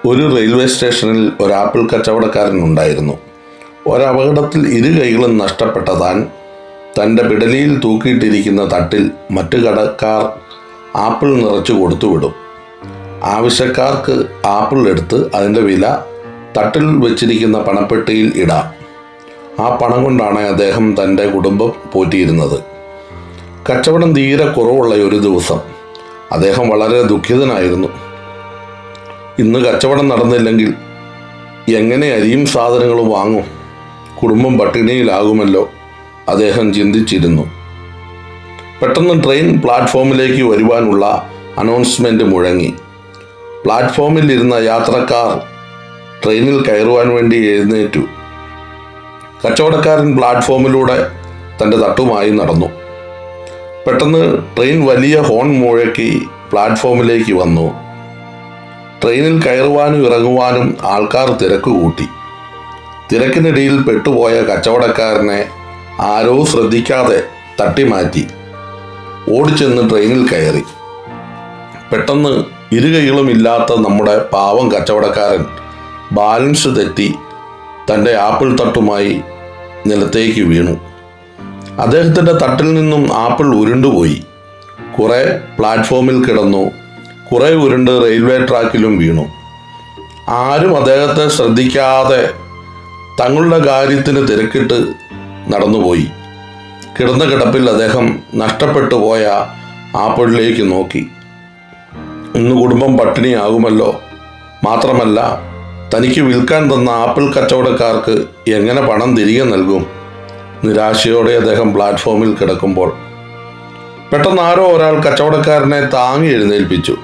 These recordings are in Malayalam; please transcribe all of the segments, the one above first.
ഒരു റെയിൽവേ സ്റ്റേഷനിൽ ഒരു ആപ്പിൾ കച്ചവടക്കാരൻ ഉണ്ടായിരുന്നു. ഒരപകടത്തിൽ ഇരു കൈകളും നഷ്ടപ്പെട്ട തൻ്റെ പിടലിയിൽ തൂക്കിയിട്ടിരിക്കുന്ന തട്ടിൽ മറ്റു കടക്കാർ ആപ്പിൾ നിറച്ചു കൊടുത്തുവിടും. ആവശ്യക്കാർക്ക് ആപ്പിൾ എടുത്ത് അതിൻ്റെ വില തട്ടിൽ വെച്ചിരിക്കുന്ന പണപ്പെട്ടിയിൽ ഇടാം. ആ പണം കൊണ്ടാണ് അദ്ദേഹം തൻ്റെ കുടുംബം പോറ്റിയിരുന്നത്. കച്ചവടം തീരെ കുറവുള്ള ഒരു ദിവസം അദ്ദേഹം വളരെ ദുഃഖിതനായിരുന്നു. ഇന്ന് കച്ചവടം നടന്നില്ലെങ്കിൽ എങ്ങനെ അരിയും സാധനങ്ങളും വാങ്ങും? കുടുംബം പട്ടിണിയിലാകുമല്ലോ, അദ്ദേഹം ചിന്തിച്ചിരുന്നു. പെട്ടെന്ന് ട്രെയിൻ പ്ലാറ്റ്ഫോമിലേക്ക് വരുവാനുള്ള അനൗൺസ്മെൻ്റ് മുഴങ്ങി. പ്ലാറ്റ്ഫോമിൽ ഇരുന്ന യാത്രക്കാർ ട്രെയിനിൽ കയറുവാൻ വേണ്ടി എഴുന്നേറ്റു. കച്ചവടക്കാരൻ പ്ലാറ്റ്ഫോമിലൂടെ തൻ്റെ തട്ടുമായി നടന്നു. പെട്ടെന്ന് ട്രെയിൻ വലിയ ഹോൺ മുഴക്കി പ്ലാറ്റ്ഫോമിലേക്ക് വന്നു. ട്രെയിനിൽ കയറുവാനും ഇറങ്ങുവാനും ആൾക്കാർ തിരക്ക് കൂട്ടി. തിരക്കിനിടയിൽ പെട്ടുപോയ കച്ചവടക്കാരനെ ആരോ ശ്രദ്ധിക്കാതെ തട്ടിമാറ്റി ഓടിച്ചെന്ന് ട്രെയിനിൽ കയറി. പെട്ടെന്ന് ഇരുകൈകളുമില്ലാത്ത നമ്മുടെ പാവം കച്ചവടക്കാരൻ ബാലൻസ് തെറ്റി തൻ്റെ ആപ്പിൾ തട്ടുമായി നിലത്തേക്ക് വീണു. അദ്ദേഹത്തിൻ്റെ തട്ടിൽ നിന്നും ആപ്പിൾ ഉരുണ്ടുപോയി. കുറെ പ്ലാറ്റ്ഫോമിൽ കിടന്നു, കുറെ ഉരുണ്ട് റെയിൽവേ ട്രാക്കിലും വീണു. ആരും അദ്ദേഹത്തെ ശ്രദ്ധിക്കാതെ തങ്ങളുടെ കാര്യത്തിന് തിരക്കിട്ട് നടന്നുപോയി. കിടന്ന കിടപ്പിൽ അദ്ദേഹം നഷ്ടപ്പെട്ടു പോയ ആപ്പിളിലേക്ക് നോക്കി. ഇന്ന് കുടുംബം പട്ടിണിയാകുമല്ലോ. മാത്രമല്ല, തനിക്ക് വിൽക്കാൻ തന്ന ആപ്പിൾ കച്ചവടക്കാർക്ക് എങ്ങനെ പണം തിരികെ നൽകും? നിരാശയോടെ അദ്ദേഹം പ്ലാറ്റ്ഫോമിൽ കിടക്കുമ്പോൾ പെട്ടെന്ന് ആരോ ഒരാൾ കച്ചവടക്കാരനെ താങ്ങി എഴുന്നേൽപ്പിച്ചു.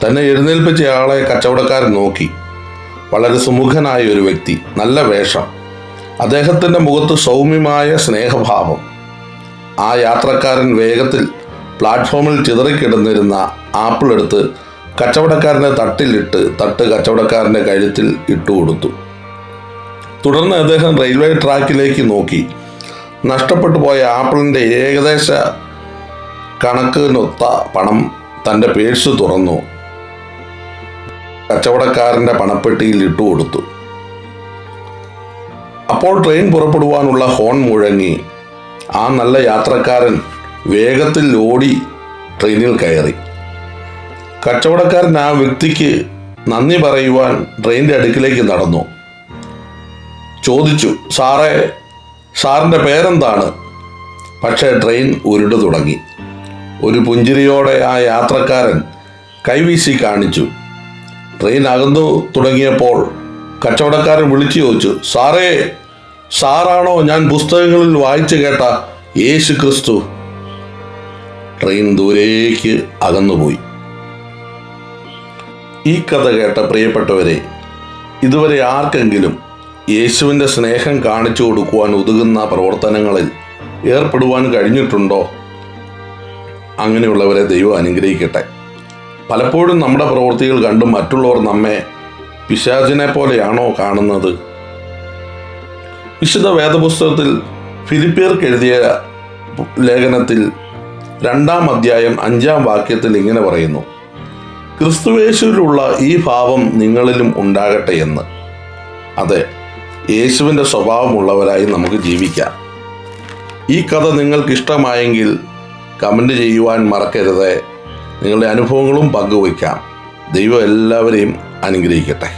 തന്നെ എഴുന്നേൽപ്പിച്ചയാളെ കച്ചവടക്കാരൻ നോക്കി. വളരെ സുമുഖനായ ഒരു വ്യക്തി, നല്ല വേഷം, അദ്ദേഹത്തിൻ്റെ മുഖത്ത് സൗമ്യമായ സ്നേഹഭാവം. ആ യാത്രക്കാരൻ വേഗത്തിൽ പ്ലാറ്റ്ഫോമിൽ ചിതറിക്കിടന്നിരുന്ന ആപ്പിൾ എടുത്ത് കച്ചവടക്കാരൻ്റെ തട്ടിലിട്ട് തട്ട് കച്ചവടക്കാരൻ്റെ കഴുത്തിൽ ഇട്ടുകൊടുത്തു. തുടർന്ന് അദ്ദേഹം റെയിൽവേ ട്രാക്കിലേക്ക് നോക്കി. നഷ്ടപ്പെട്ടു പോയ ആപ്പിളിൻ്റെ ഏകദേശ കണക്കിനൊത്ത പണം തൻ്റെ പേഴ്സ് തുറന്നു കച്ചവടക്കാരൻ്റെ പണപ്പെട്ടിയിൽ ഇട്ടുകൊടുത്തു. അപ്പോൾ ട്രെയിൻ പുറപ്പെടുവാനുള്ള ഹോൺ മുഴങ്ങി. ആ നല്ല യാത്രക്കാരൻ വേഗത്തിൽ ഓടി ട്രെയിനിൽ കയറി. കച്ചവടക്കാരൻ ആ വ്യക്തിക്ക് നന്ദി പറയുവാൻ ട്രെയിനിൻ്റെ അടുക്കിലേക്ക് നടന്നു. ചോദിച്ചു, സാറിൻ്റെ പേരെന്താണ്? പക്ഷേ ട്രെയിൻ ഉരുണ്ടു തുടങ്ങി. ഒരു പുഞ്ചിരിയോടെ ആ യാത്രക്കാരൻ കൈവീശി കാണിച്ചു. ട്രെയിൻ അകന്നു തുടങ്ങിയപ്പോൾ കച്ചവടക്കാരൻ വിളിച്ചു ചോദിച്ചു, സാറാണോ ഞാൻ പുസ്തകങ്ങളിൽ വായിച്ചു കേട്ട യേശു ക്രിസ്തു? ട്രെയിൻ ദൂരേക്ക് അകന്നുപോയി. ഈ കഥ കേട്ട പ്രിയപ്പെട്ടവരെ, ഇതുവരെ ആർക്കെങ്കിലും യേശുവിൻ്റെ സ്നേഹം കാണിച്ചു കൊടുക്കുവാൻ ഉതകുന്ന പ്രവർത്തനങ്ങളിൽ ഏർപ്പെടുവാൻ കഴിഞ്ഞിട്ടുണ്ടോ? അങ്ങനെയുള്ളവരെ ദൈവം അനുഗ്രഹിക്കട്ടെ. പലപ്പോഴും നമ്മുടെ പ്രവൃത്തികൾ കണ്ട് മറ്റുള്ളവർ നമ്മെ പിശാചിനെ പോലെയാണോ കാണുന്നത്? വിശുദ്ധ വേദപുസ്തകത്തിൽ ഫിലിപ്പിയർക്ക് എഴുതിയ ലേഖനത്തിൽ 2-ാം അധ്യായം 5-ാം വാക്യത്തിൽ ഇങ്ങനെ പറയുന്നു, ക്രിസ്തുയേശുവിലുള്ള ഈ ഭാവം നിങ്ങളിലും ഉണ്ടാകട്ടെ എന്ന്. അതെ, യേശുവിൻ്റെ സ്വഭാവമുള്ളവരായി നമുക്ക് ജീവിക്കാം. ഈ കഥ നിങ്ങൾക്ക് ഇഷ്ടമായെങ്കിൽ കമൻ്റ് ചെയ്യുവാൻ മറക്കരുത്. നിങ്ങളുടെ അനുഭവങ്ങളും പങ്കുവയ്ക്കാം. ദൈവം എല്ലാവരെയും അനുഗ്രഹിക്കട്ടെ.